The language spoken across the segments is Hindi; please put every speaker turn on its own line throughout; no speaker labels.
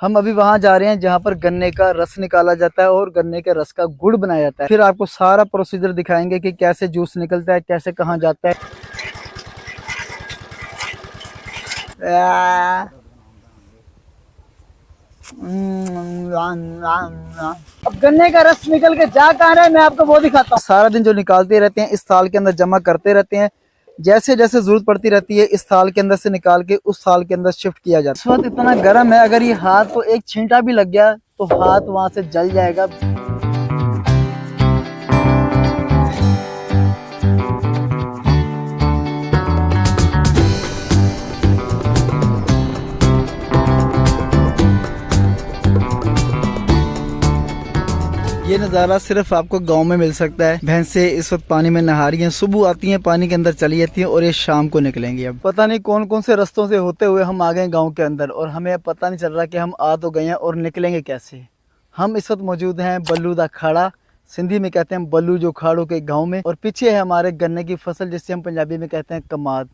हम अभी वहां जा रहे हैं जहां पर गन्ने का रस निकाला जाता है और गन्ने के रस का गुड़ बनाया जाता है। फिर आपको सारा प्रोसीजर दिखाएंगे कि कैसे जूस निकलता है, कैसे कहाँ जाता है। अब गन्ने का रस निकल के जा कहाँ रहा है मैं आपको वो दिखाता हूँ। सारा दिन जो निकालते रहते हैं इस थाल के अंदर जमा करते रहते हैं। जैसे जैसे जरूरत पड़ती रहती है इस थाल के अंदर से निकाल के उस थाल के अंदर शिफ्ट किया जाता है। इस वक्त इतना गर्म है, अगर ये हाथ को एक छींटा भी लग गया तो हाथ वहां से जल जाएगा। ये नज़ारा सिर्फ आपको गांव में मिल सकता है। भैंसे इस वक्त पानी में नहा रही हैं, सुबह आती हैं पानी के अंदर चली जाती हैं और ये शाम को निकलेंगी। अब पता नहीं कौन कौन से रास्तों से होते हुए हम आ गए गांव के अंदर और हमें पता नहीं चल रहा कि हम आ तो गए हैं और निकलेंगे कैसे। हम इस वक्त मौजूद हैं बल्लू दा खाड़ा, सिंधी में कहते हैं बल्लू जो खाड़ों के गाँव में, और पीछे है हमारे गन्ने की फसल जिसे हम पंजाबी में कहते हैं कमाद।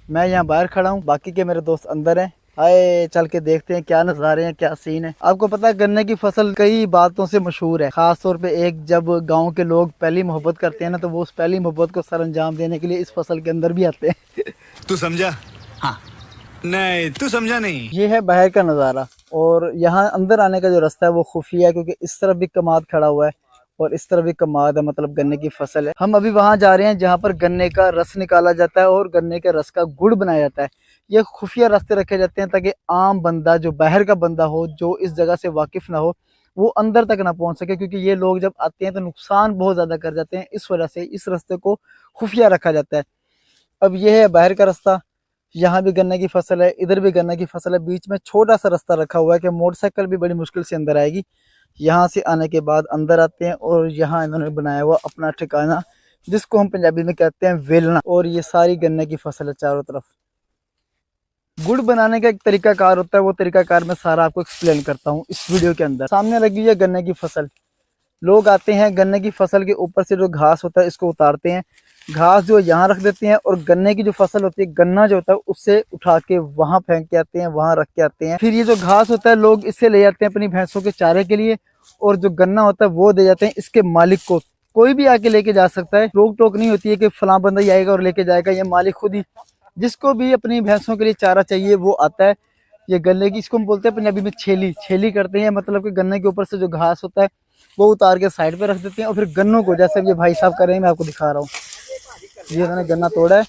मैं यहाँ बाहर खड़ा हूँ, बाकी के मेरे दोस्त अंदर हैं। आए चल के देखते हैं क्या नज़ारे हैं, क्या सीन है। आपको पता है गन्ने की फसल कई बातों से मशहूर है, खास तौर पे एक जब गांव के लोग पहली मोहब्बत करते हैं ना तो वो उस पहली मोहब्बत को सर अंजाम देने के लिए इस फसल के अंदर भी आते हैं।
तू समझा? हाँ। नहीं तू समझा नहीं।
ये है बाहर का नज़ारा और यहाँ अंदर आने का जो रास्ता है वो खुफिया है, क्योंकि इस तरफ भी कमाद खड़ा हुआ है और इस तरफ भी कमाद है, मतलब गन्ने की फसल है। हम अभी वहां जा रहे हैं जहां पर गन्ने का रस निकाला जाता है और गन्ने के रस का गुड़ बनाया जाता है। ये खुफिया रास्ते रखे जाते हैं ताकि आम बंदा, जो बाहर का बंदा हो, जो इस जगह से वाकिफ ना हो, वो अंदर तक ना पहुंच सके, क्योंकि ये लोग जब आते हैं तो नुकसान बहुत ज्यादा कर जाते हैं। इस वजह से इस रास्ते को खुफिया रखा जाता है। अब ये है बाहर का रास्ता, यहाँ भी गन्ने की फसल है, इधर भी गन्ने की फसल है, बीच में छोटा सा रास्ता रखा हुआ है कि मोटरसाइकिल भी बड़ी मुश्किल से अंदर आएगी। यहाँ से आने के बाद अंदर आते हैं और यहाँ इन्होंने बनाया हुआ अपना ठिकाना जिसको हम पंजाबी में कहते हैं वेलना, और ये सारी गन्ने की फसल है चारों तरफ। गुड़ बनाने का एक तरीकाकार होता है, वो तरीकाकार मैं सारा आपको एक्सप्लेन करता हूँ इस वीडियो के अंदर। सामने लगी है गन्ने की फसल, लोग आते हैं गन्ने की फसल के ऊपर से जो घास होता है इसको उतारते हैं, घास जो यहाँ रख देते हैं और गन्ने की जो फसल होती है, गन्ना जो होता है उससे उठा के वहां फेंक के आते हैं, वहां रख के आते हैं। फिर ये जो घास होता है लोग इससे ले जाते हैं अपनी भैंसों के चारे के लिए, और जो गन्ना होता है वो दे जाते हैं इसके मालिक को। कोई भी आके लेके जा सकता है, रोक टोक नहीं होती है कि फलां बंदा ही आएगा और लेके जाएगा। ये मालिक खुद ही, जिसको भी अपनी भैंसों के लिए चारा चाहिए वो आता है। ये गन्ने की, इसको हम बोलते हैं पंजाबी में छेली, छेली करते हैं, मतलब कि गन्ने के ऊपर से जो घास होता है वो उतार के साइड पे रख देते हैं और फिर गन्नों को, जैसे ये भाई साहब कर रहे हैं, मैं आपको दिखा रहा हूँ। ये उन्होंने गन्ना तोड़ा है,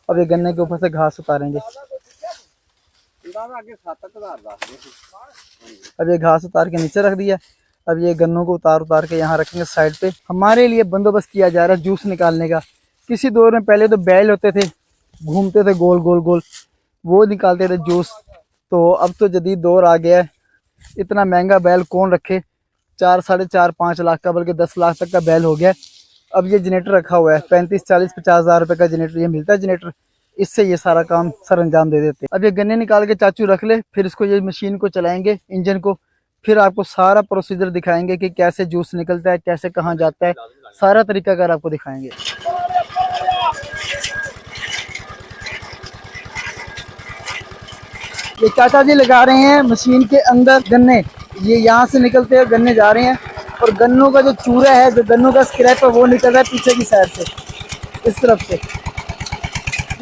अब ये गन्ने के ऊपर से घास उतारेंगे। अब ये घास उतार के नीचे रख दिया, अब ये गन्नों को उतार के यहाँ रखेंगे साइड पे। हमारे लिए बंदोबस्त किया जा रहा है जूस निकालने का। किसी दौर में पहले तो बैल होते थे, घूमते थे गोल गोल गोल, वो निकालते थे जूस। तो अब तो जदीद दौर आ गया है, इतना महंगा बैल कौन रखे, 4, 4.5, 5 लाख का, बल्कि 10 लाख तक का बैल हो गया। अब ये जनरेटर रखा हुआ है, 35, 40, 50 हज़ार रुपए का जनरेटर ये मिलता है जनरेटर, इससे ये सारा काम सर अंजाम दे देते हैं। अब ये गन्ने निकाल के चाचू रख ले, फिर इसको ये मशीन को चलाएंगे, इंजन को, फिर आपको सारा प्रोसीजर दिखाएंगे कि कैसे जूस निकलता है, कैसे कहाँ जाता है, सारा तरीकाकार आपको दिखाएंगे। ये चाचा जी लगा रहे हैं मशीन के अंदर गन्ने, ये यहाँ से निकलते हैं गन्ने जा रहे हैं, और गन्नों का जो चूरा है, जो गन्नों का स्क्रैप है वो निकल रहा है पीछे की साइड से, इस तरफ से।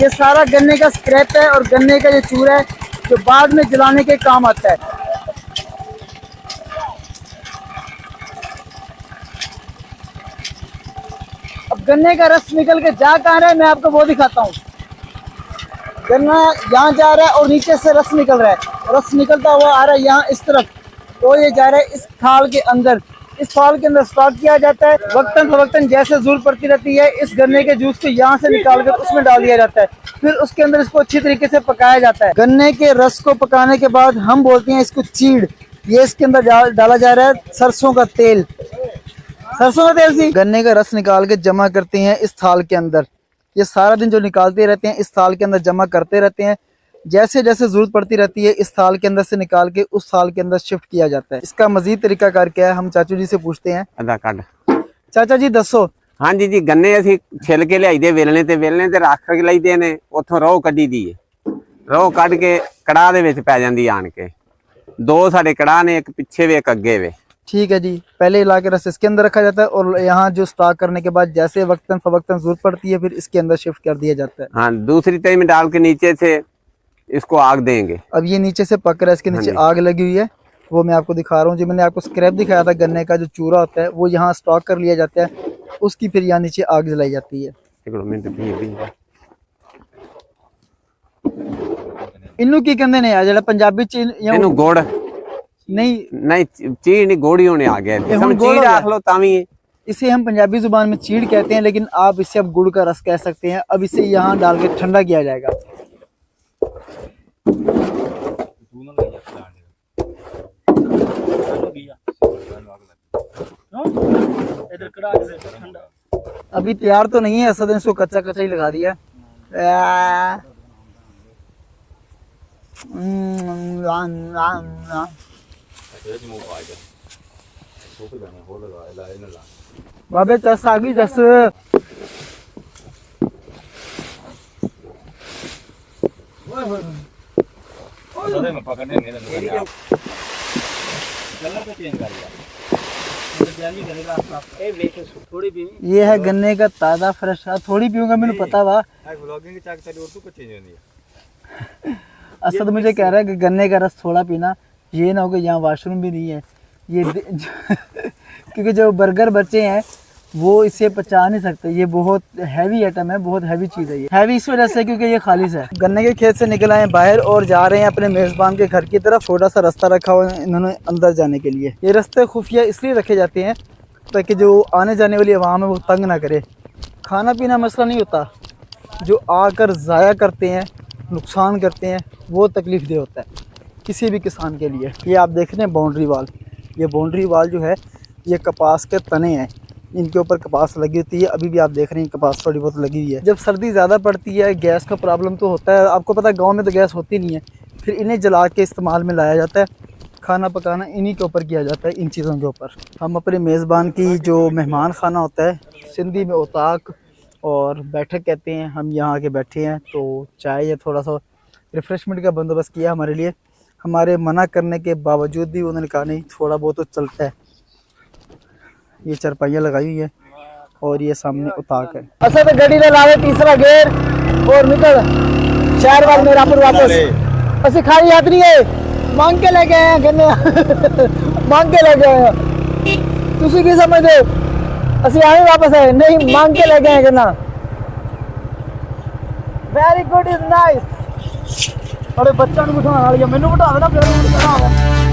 ये सारा गन्ने का स्क्रैप है और गन्ने का ये चूरा है जो बाद में जलाने के काम आता है। अब गन्ने का रस निकल के जा कहाँ रहा है मैं आपको वो दिखाता हूँ। गन्ना यहाँ जा रहा है और नीचे से रस निकल रहा है, रस निकलता हुआ आ रहा है यहाँ इस तरफ, तो ये जा रहा है इस थाल के अंदर। इस थाल के अंदर स्टॉक किया जाता है, वक्तन फवक्तन जैसे जरूरत पड़ती रहती है इस गन्ने के जूस को यहाँ से निकाल कर उसमें डाल दिया जाता है, फिर उसके अंदर इसको अच्छी तरीके से पकाया जाता है। गन्ने के रस को पकाने के बाद हम बोलते हैं इसको चीड़। ये इसके अंदर डाला जा रहा है सरसों का तेल, सरसों का तेल सी गन्ने का रस निकाल के जमा करते हैं इस थाल के अंदर। ये सारा दिन जो निकालते रहते हैं इस थाल के अंदर जमा करते रहते हैं, जैसे जैसे जरूरत पड़ती रहती है इस थाल के अंदर से निकाल के उस थाल के अंदर शिफ्ट किया जाता है। इसका मजीद तरीकाकार क्या है हम चाचू जी से पूछते हैं।
आधा कट
चाचा जी दसो।
हाँ जी जी, गन्ने असी छिल के लियाई दे वेलने ते रख के लईदे ने, उथों रोह कड्ढी दी है, रोह कढ़ के कड़ाह दे विच पै जांदी आण के। दो साढ़े कड़ा ने, एक पीछे वे एक अगे वे।
ठीक है जी, पहले ला के रस इसके अंदर रखा जाता है और यहाँ जो स्टॉक करने के बाद जैसे वक्तन फवक्तन जरूरत पड़ती है फिर इसके अंदर शिफ्ट कर दिया जाता है।
हाँ, दूसरी तई में डाल के नीचे से इसको आग देंगे।
अब ये नीचे से पक रहा है, इसके नीचे आग लगी हुई है, वो मैं आपको दिखा रहा हूँ। जो मैंने आपको स्क्रैप दिखाया था गन्ने का जो चूरा होता है वो यहाँ स्टॉक कर लिया जाता है, उसकी फिर यहाँ नीचे आग जलाई जाती है। इनू की कहते ने जरा पंजाबी च
इनू गुड़
नहीं
नहीं, चीड़ नहीं, गोड़ी होने आ गया।
ये हम
चीड़ आख लो तावी है।
इसे हम पंजाबी जुबान में चीड़ कहते हैं, लेकिन आप इसे अब गुड़ का रस कह सकते हैं। अब इसे यहाँ डाल के ठंडा किया जाएगा। अभी तैयार तो नहीं है, असद ने इसको कच्चा कच्चा ही लगा दिया। बाबे चस आ गई, चस ये है गन्ने का ताजा फ्रेश। थोड़ी पीऊंगा, मैंने पता वा। असद मुझे कह रहा है कि गन्ने का रस थोड़ा पीना, ये ना हो कि यहाँ वाशरूम भी नहीं है। ये क्योंकि जो बर्गर बच्चे हैं वो इसे पचा नहीं सकते, ये बहुत हैवी आइटम है, बहुत हैवी चीज़ है। ये हैवी इस वजह से क्योंकि ये खालिश है। गन्ने के खेत से निकल आए बाहर और जा रहे हैं अपने मेज़बान के घर की तरफ। छोटा सा रास्ता रखा हुआ है इन्होंने अंदर जाने के लिए। ये रास्ते खुफिया इसलिए रखे जाते हैं ताकि जो आने जाने वाली आवाम है वो तंग ना करे। खाना पीना मसला नहीं होता, जो आकर ज़ाया करते हैं, नुकसान करते हैं, वो तकलीफ दे होता है किसी भी किसान के लिए। ये आप देख रहे हैं बाउंड्री वाल, ये बाउंड्री वाल जो है ये कपास के तने हैं, इनके ऊपर कपास लगी होती है। अभी भी आप देख रहे हैं कपास थोड़ी बहुत लगी हुई है। जब सर्दी ज़्यादा पड़ती है गैस का प्रॉब्लम तो होता है, आपको पता है गाँव में तो गैस होती नहीं है, फिर इन्हें जला के इस्तेमाल में लाया जाता है। खाना पकाना इन्हीं के ऊपर किया जाता है, इन चीज़ों के ऊपर। हम अपने मेज़बान की जो मेहमान खाना होता है, सिंधी में उताक और बैठक कहते हैं, हम यहाँ आके बैठे हैं तो चाय या थोड़ा सा रिफ़्रेशमेंट का बंदोबस्त किया हमारे लिए। हमारे मना करने के बावजूद भी उन्होंने कहा नहीं थोड़ा बहुत तो चलता है। ये चारपाइयाँ लगाई हुई है और ये सामने उताक है। अच्छा तो गड्डी ने लावे तीसरा गेर और निकल 4 बार मेरा वापस। असि खाली हाथ नहीं है, मांग के लेके आए हैं गन्ने मांग के लेके आए हैं। तुसी की समझदे असि आए वापस है नहीं, मांग के लेके आए गन्ना। Very good is nice. अरे बच्चा नु बिठाने वाली है, मैनू बिठा देना फिर।